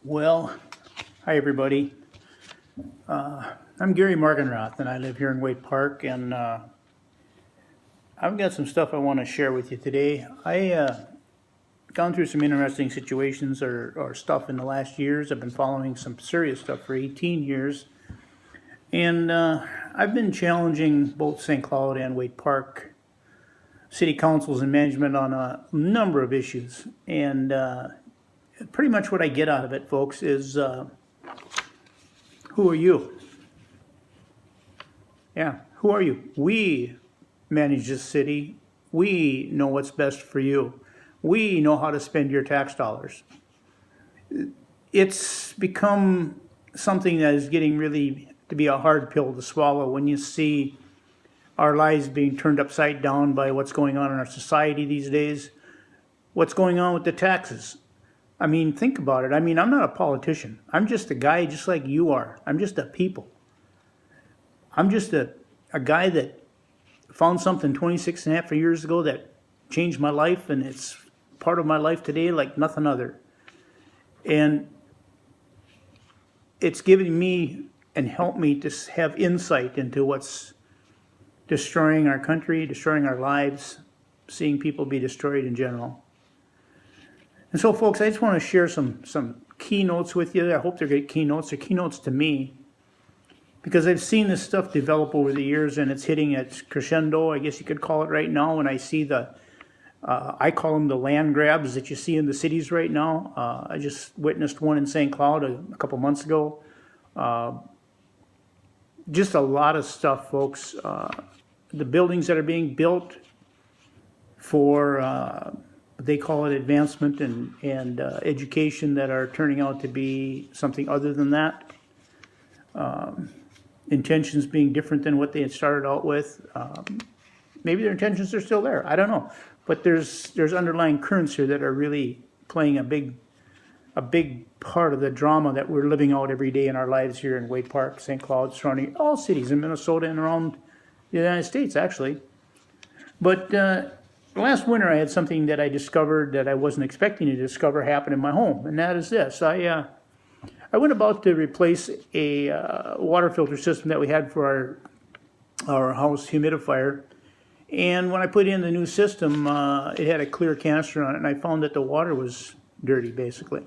Well, hi everybody. I'm Gary Morgenroth, and I live here in Wade Park, and I've got some stuff I want to share with you today. I gone through some interesting situations or stuff in the last years. I've been following some serious stuff for 18 years, and I've been challenging both St. Cloud and Wade Park city councils and management on a number of issues. And pretty much what I get out of it, folks, is who are you? Yeah, who are you? We manage this city. We know what's best for you. We know how to spend your tax dollars. It's become something that is getting really to be a hard pill to swallow when you see our lives being turned upside down by what's going on in our society these days. What's going on with the taxes? I mean, think about it. I mean, I'm not a politician. I'm just a guy just like you are. I'm just a people. I'm just a guy that found something 26 and a half years ago that changed my life, and it's part of my life today like nothing other. And it's given me and helped me to have insight into what's destroying our country, destroying our lives, seeing people be destroyed in general. And so, folks, I just want to share some keynotes with you. I hope they're good keynotes. They're keynotes to me because I've seen this stuff develop over the years, and it's hitting its crescendo, I guess you could call it right now. And I see I call them the land grabs that you see in the cities right now. I just witnessed one in St. Cloud a couple months ago. Just a lot of stuff, folks. The buildings that are being built for they call it advancement and education that are turning out to be something other than that. Intentions being different than what they had started out with. Maybe their intentions are still there. I don't know. But there's underlying currents here that are really playing a big part of the drama that we're living out every day in our lives here in Wade Park, St. Cloud, surrounding all cities in Minnesota and around the United States, actually. But last winter, I had something that I discovered that I wasn't expecting to discover happen in my home, and that is this. I went about to replace a water filter system that we had for our house humidifier, and when I put in the new system, it had a clear canister on it, and I found that the water was dirty, basically.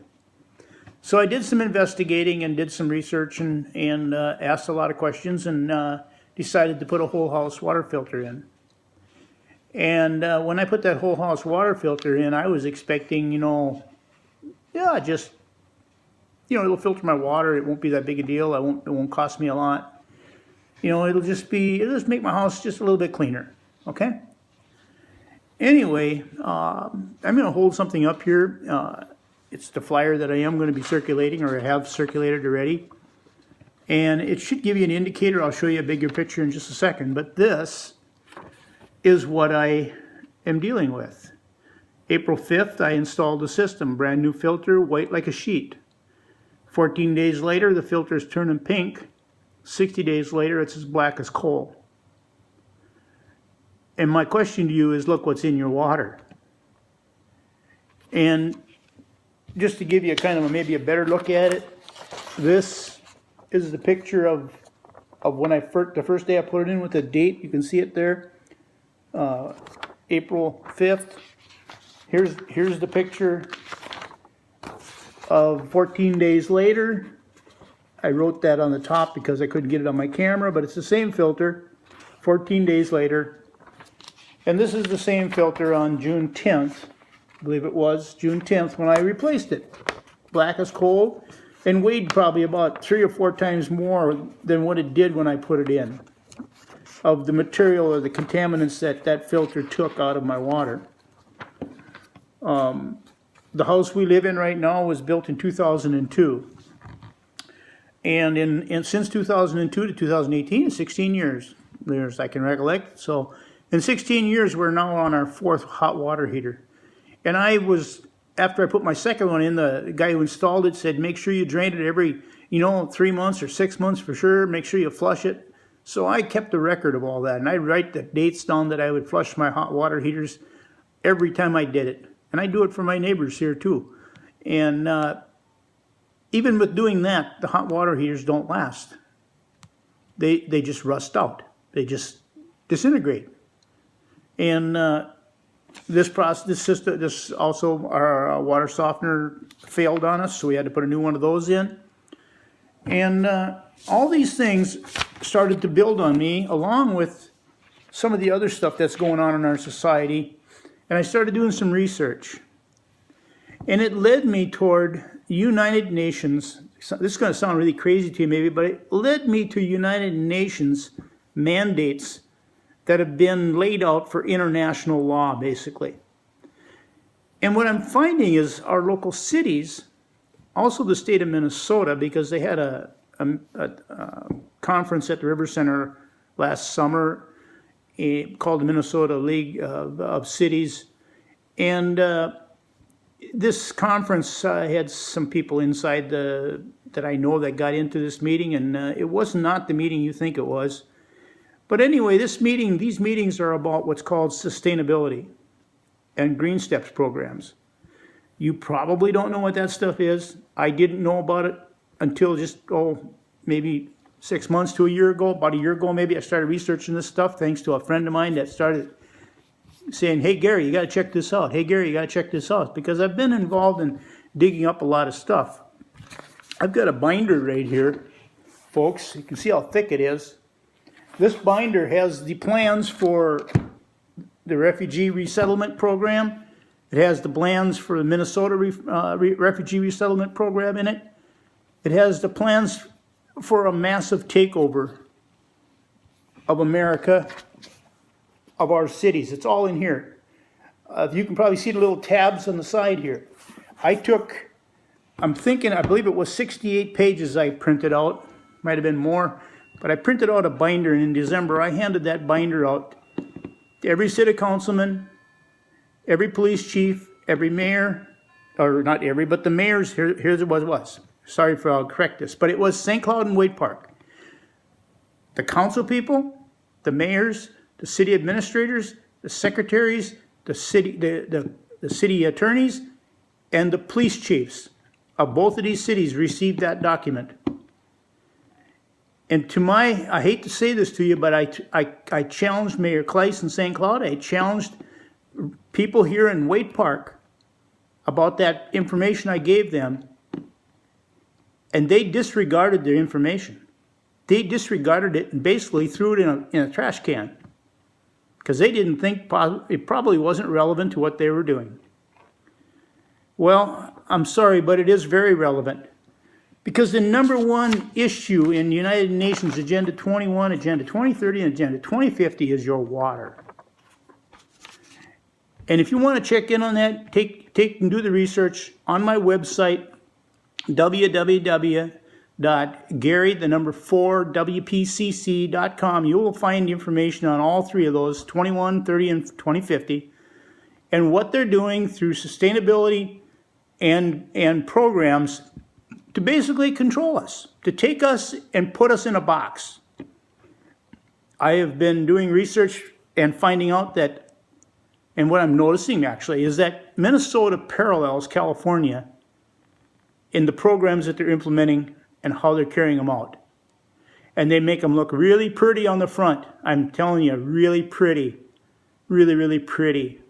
So I did some investigating and did some research and asked a lot of questions and decided to put a whole house water filter in. And when I put that whole house water filter in, I was expecting, just, it'll filter my water. It won't be that big a deal. It won't cost me a lot. It'll just make my house just a little bit cleaner. Okay? Anyway, I'm going to hold something up here. It's the flyer that I am going to be circulating, or I have circulated already. And it should give you an indicator. I'll show you a bigger picture in just a second. But this is what I am dealing with. April 5th, I installed the system. Brand new filter, white like a sheet. 14 days later, the filter is turning pink. 60 days later, it's as black as coal. And my question to you is, look what's in your water. And just to give you maybe a better look at it, this is the picture of when the first day I put it in with the date. You can see it there, April 5th. Here's the picture of 14 days later. I wrote that on the top because I couldn't get it on my camera, but it's the same filter, 14 days later. And this is the same filter on June 10th, I believe it was, June 10th when I replaced it. Black as coal, and weighed probably about 3 or 4 times more than what it did when I put it in, of the material or the contaminants that filter took out of my water. The house we live in right now was built in 2002. And since 2002 to 2018, 16 years, as I can recollect. So in 16 years, we're now on our 4th hot water heater. And after I put my second one in, the guy who installed it said, make sure you drain it every, 3 months or 6 months for sure. Make sure you flush it. So I kept the record of all that. And I write the dates down that I would flush my hot water heaters every time I did it. And I do it for my neighbors here too. And even with doing that, the hot water heaters don't last. They just rust out. They just disintegrate. And this system, this also, our water softener failed on us, so we had to put a new one of those in. And all these things started to build on me, along with some of the other stuff that's going on in our society. And I started doing some research. And it led me toward United Nations. This is going to sound really crazy to you maybe, but it led me to United Nations mandates that have been laid out for international law, basically. And what I'm finding is our local cities, also the state of Minnesota, because they had a conference at the River Center last summer called the Minnesota League of Cities. And this conference had some people inside that I know that got into this meeting, and it was not the meeting you think it was. But anyway, these meetings are about what's called sustainability and Green Steps programs. You probably don't know what that stuff is. I didn't know about it until just, maybe 6 months to a year ago. About a year ago, maybe, I started researching this stuff thanks to a friend of mine that started saying, hey, Gary, you got to check this out. Hey, Gary, you got to check this out. Because I've been involved in digging up a lot of stuff. I've got a binder right here, folks. You can see how thick it is. This binder has the plans for the refugee resettlement program. It has the plans for the Minnesota refugee resettlement program in it. It has the plans for a massive takeover of America, of our cities. It's all in here. You can probably see the little tabs on the side here. I believe it was 68 pages I printed out. Might have been more. But I printed out a binder, and in December I handed that binder out to every city councilman, every police chief, every mayor, or not every, but the mayors. Here's what it was. Sorry for I'll correct this, but it was St. Cloud and Wade Park. The council people, the mayors, the city administrators, the secretaries, the city attorneys, and the police chiefs of both of these cities received that document. And I hate to say this to you, but I challenged Mayor Kleiss in St. Cloud. I challenged people here in Wade Park about that information I gave them, and they disregarded their information. They disregarded it and basically threw it in a trash can because they didn't think it probably wasn't relevant to what they were doing. Well, I'm sorry, but it is very relevant. Because the number one issue in United Nations Agenda 21, Agenda 2030, and Agenda 2050 is your water. And if you want to check in on that, take and do the research on my website, www.gary4wpcc.com. You will find information on all three of those, 21, 30, and 2050, and what they're doing through sustainability and programs to basically control us, to take us and put us in a box. I have been doing research and finding out that, and what I'm noticing actually, is that Minnesota parallels California in the programs that they're implementing and how they're carrying them out. And they make them look really pretty on the front. I'm telling you, really pretty. Really, really pretty.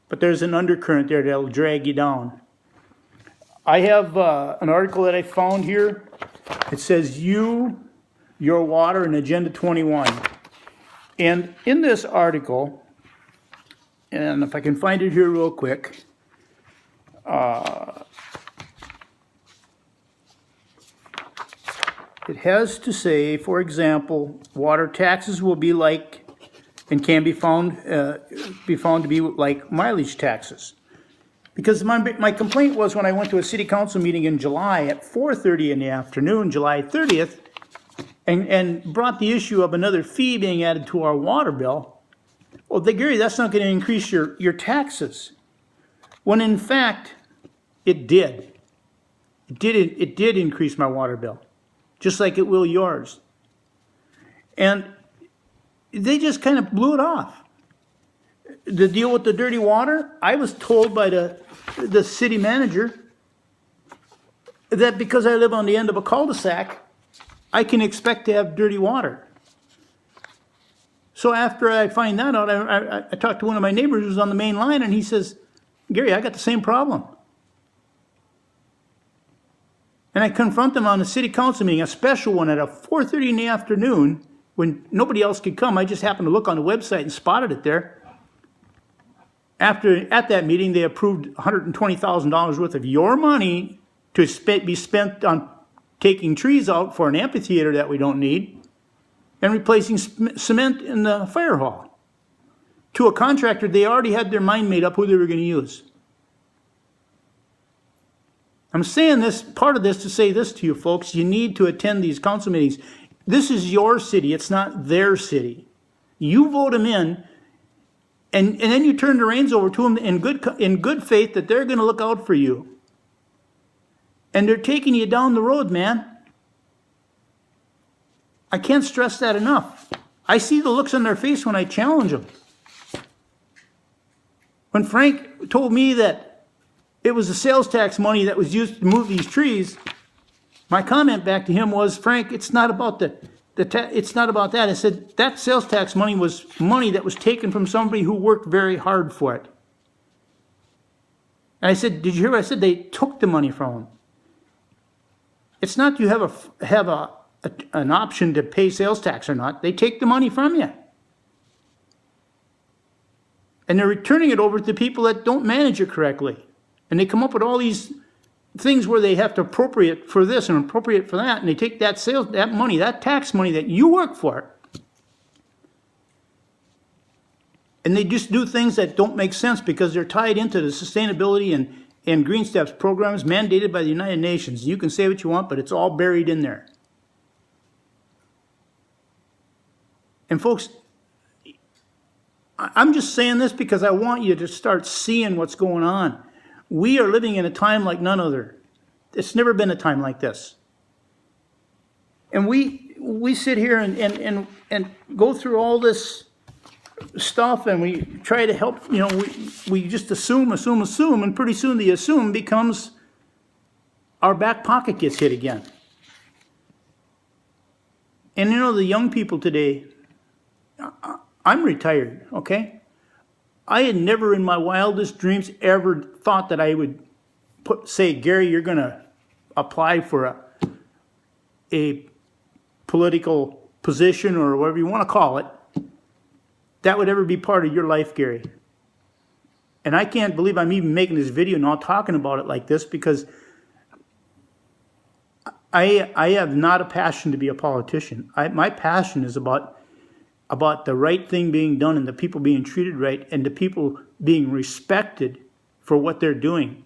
But there's an undercurrent there that'll drag you down. I have an article that I found here. It says Your Water and Agenda 21. And in this article, and if I can find it here real quick, it has to say, for example, water taxes will be like, and can be found to be like mileage taxes. Because my complaint was when I went to a city council meeting in July at 4:30 in the afternoon, July 30th, and brought the issue of another fee being added to our water bill. Well, Gary, that's not going to increase your taxes. When in fact, it did. It did increase my water bill, just like it will yours. And they just kind of blew it off. The deal with the dirty water, I was told by the city manager, that because I live on the end of a cul-de-sac, I can expect to have dirty water. So after I find that out, I talked to one of my neighbors who's on the main line, and he says, Gary, I got the same problem. And I confront them on a city council meeting, a special one at 4:30 in the afternoon, when nobody else could come. I just happened to look on the website and spotted it there. At that meeting, they approved $120,000 worth of your money to be spent on taking trees out for an amphitheater that we don't need and replacing cement in the fire hall to a contractor they already had their mind made up who they were going to use. I'm saying this, part of this, to say this to you folks: you need to attend these council meetings. This is your city, it's not their city. You vote them in, and then you turn the reins over to them in good faith that they're going to look out for you. And they're taking you down the road, man. I can't stress that enough. I see the looks on their face when I challenge them. When Frank told me that it was the sales tax money that was used to move these trees, my comment back to him was, Frank, it's not about it's not about that. I said, that sales tax money was money that was taken from somebody who worked very hard for it. And I said, did you hear what I said? They took the money from him. It's not you have an option to pay sales tax or not. They take the money from you. And they're returning it over to people that don't manage it correctly. And they come up with all these things where they have to appropriate for this and appropriate for that, and they take that money, that tax money that you work for, and they just do things that don't make sense because they're tied into the sustainability and Green Steps programs mandated by the United Nations. You can say what you want, but it's all buried in there. And folks, I'm just saying this because I want you to start seeing what's going on. We are living in a time like none other. It's never been a time like this. And we sit here and go through all this stuff, and we try to help, we just assume, and pretty soon the assume becomes our back pocket gets hit again. And the young people today, I'm retired, okay? I had never in my wildest dreams ever thought that I would say, Gary, you're going to apply for a political position or whatever you want to call it. That would ever be part of your life, Gary. And I can't believe I'm even making this video now talking about it like this, because I have not a passion to be a politician. My passion is about the right thing being done and the people being treated right and the people being respected for what they're doing.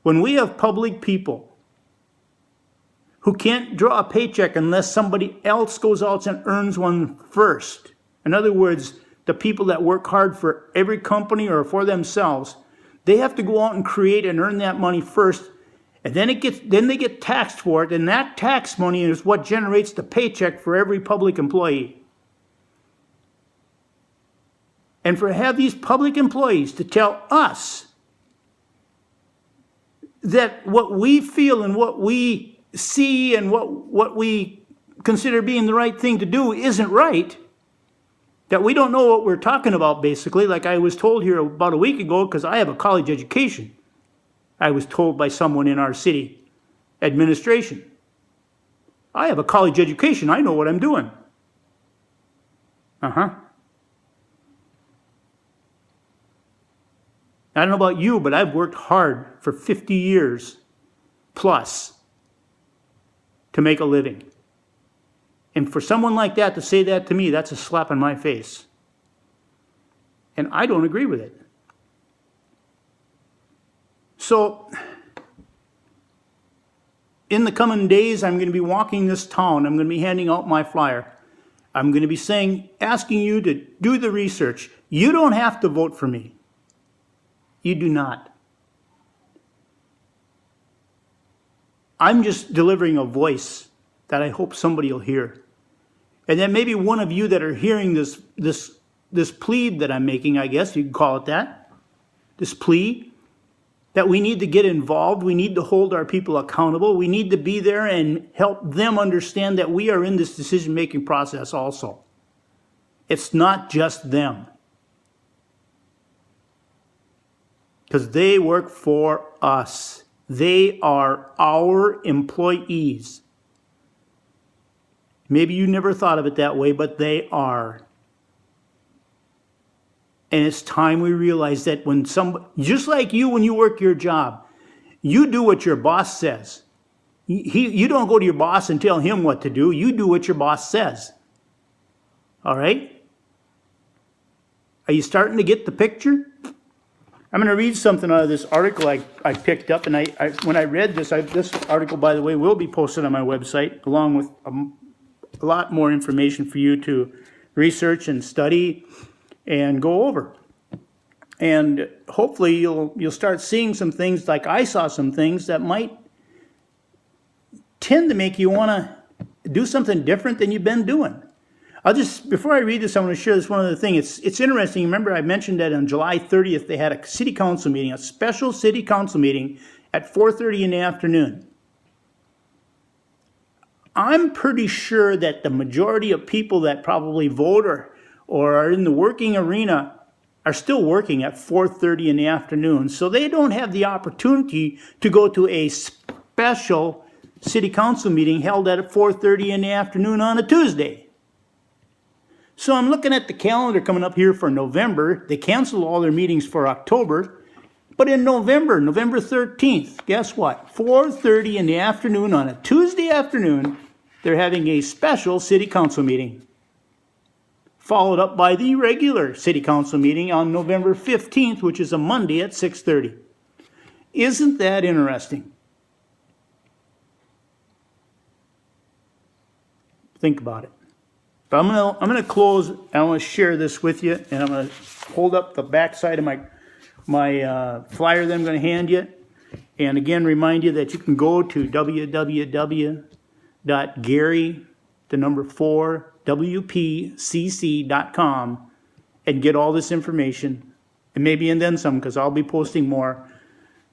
When we have public people who can't draw a paycheck unless somebody else goes out and earns one first, in other words, the people that work hard for every company or for themselves, they have to go out and create and earn that money first, and then they get taxed for it, and that tax money is what generates the paycheck for every public employee. And for have these public employees to tell us that what we feel and what we see and what we consider being the right thing to do isn't right, that we don't know what we're talking about, basically, like I was told here about a week ago, because I have a college education. I was told by someone in our city administration. I have a college education. I know what I'm doing. I don't know about you, but I've worked hard for 50 years plus to make a living. And for someone like that to say that to me, that's a slap in my face. And I don't agree with it. So, in the coming days, I'm going to be walking this town. I'm going to be handing out my flyer. I'm going to be asking you to do the research. You don't have to vote for me. You do not. I'm just delivering a voice that I hope somebody will hear. And then maybe one of you that are hearing this plea that I'm making, I guess you can call it that, this plea, that we need to get involved. We need to hold our people accountable. We need to be there and help them understand that we are in this decision-making process also. It's not just them. Because they work for us. They are our employees. Maybe you never thought of it that way, but they are. And it's time we realize that when just like you when you work your job, you do what your boss says. You don't go to your boss and tell him what to do. You do what your boss says. All right? Are you starting to get the picture? I'm going to read something out of this article I picked up. And when I read this, this article, by the way, will be posted on my website, along with a lot more information for you to research and study and go over. And hopefully you'll start seeing some things, like I saw some things that might tend to make you want to do something different than you've been doing. Before I read this, I want to share this one other thing. It's interesting. Remember, I mentioned that on July 30th, they had a city council meeting, a special city council meeting at 4:30 in the afternoon. I'm pretty sure that the majority of people that probably vote or are in the working arena are still working at 4:30 in the afternoon. So they don't have the opportunity to go to a special city council meeting held at 4:30 in the afternoon on a Tuesday. So I'm looking at the calendar coming up here for November. They canceled all their meetings for October. But in November 13th, guess what? 4:30 in the afternoon on a Tuesday afternoon, they're having a special city council meeting, followed up by the regular city council meeting on November 15th, which is a Monday at 6:30. Isn't that interesting? Think about it. But I'm gonna close, and I want to share this with you, and I'm going to hold up the back side of my flyer that I'm going to hand you. And again, remind you that you can go to www.gary4wpcc.com and get all this information, and maybe and then some, because I'll be posting more.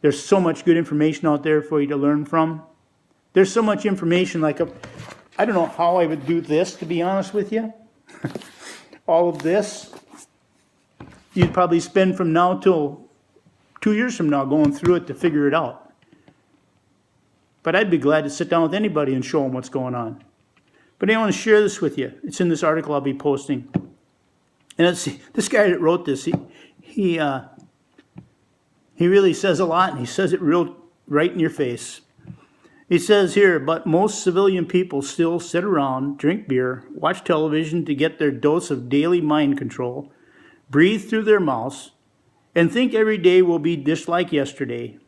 There's so much good information out there for you to learn from. There's so much information, I don't know how I would do this, to be honest with you. All of this, you'd probably spend from now till 2 years from now going through it to figure it out. But I'd be glad to sit down with anybody and show them what's going on. But I want to share this with you. It's in this article I'll be posting. And this guy that wrote this, he really says a lot, and he says it real right in your face. He says here, but most civilian people still sit around, drink beer, watch television to get their dose of daily mind control, breathe through their mouths, and think every day will be just like yesterday,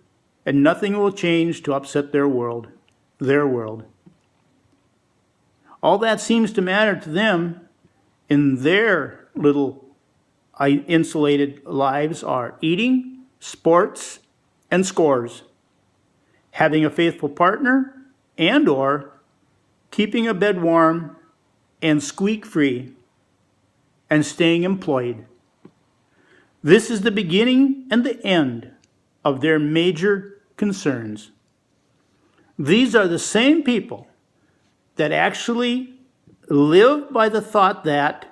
and nothing will change to upset their world. All that seems to matter to them in their little insulated lives are eating, sports, and scores. Having a faithful partner, and or keeping a bed warm and squeak-free, and staying employed. This is the beginning and the end of their major concerns. These are the same people that actually live by the thought that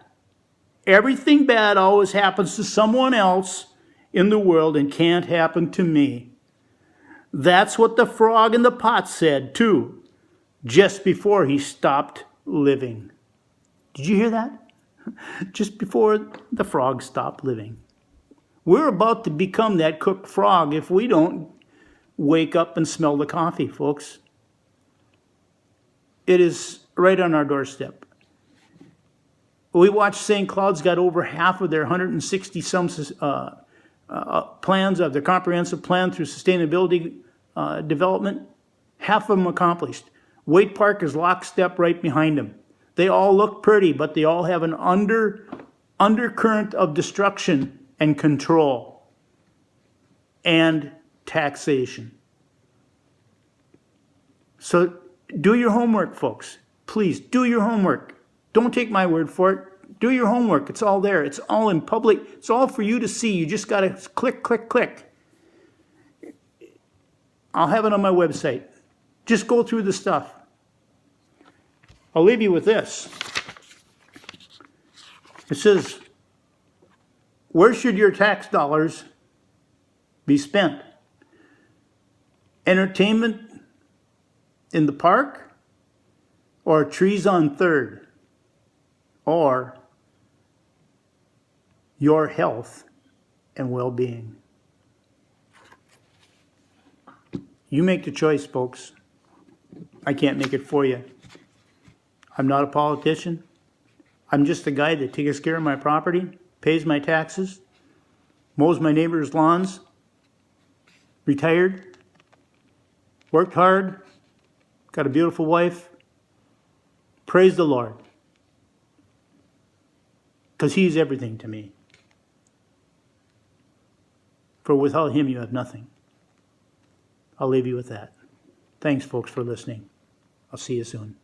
everything bad always happens to someone else in the world and can't happen to me. That's what the frog in the pot said, too, just before he stopped living. Did you hear that? Just before the frog stopped living. We're about to become that cooked frog if we don't wake up and smell the coffee, folks. It is right on our doorstep. We watched St. Cloud's got over half of their 160-some plans of their comprehensive plan through sustainability development, half of them accomplished. Waite Park is lockstep right behind them. They all look pretty, but they all have an undercurrent of destruction and control and taxation. So do your homework, folks. Please do your homework. Don't take my word for it. Do your homework. It's all there. It's all in public. It's all for you to see. You just got to click, click, click. I'll have it on my website. Just go through the stuff. I'll leave you with this. It says, where should your tax dollars be spent? Entertainment in the park, or trees on Third, or your health and well-being? You make the choice, folks. I can't make it for you. I'm not a politician. I'm just a guy that takes care of my property, pays my taxes, mows my neighbor's lawns, retired, worked hard, got a beautiful wife. Praise the Lord. Because He's everything to me. For without Him, you have nothing. I'll leave you with that. Thanks, folks, for listening. I'll see you soon.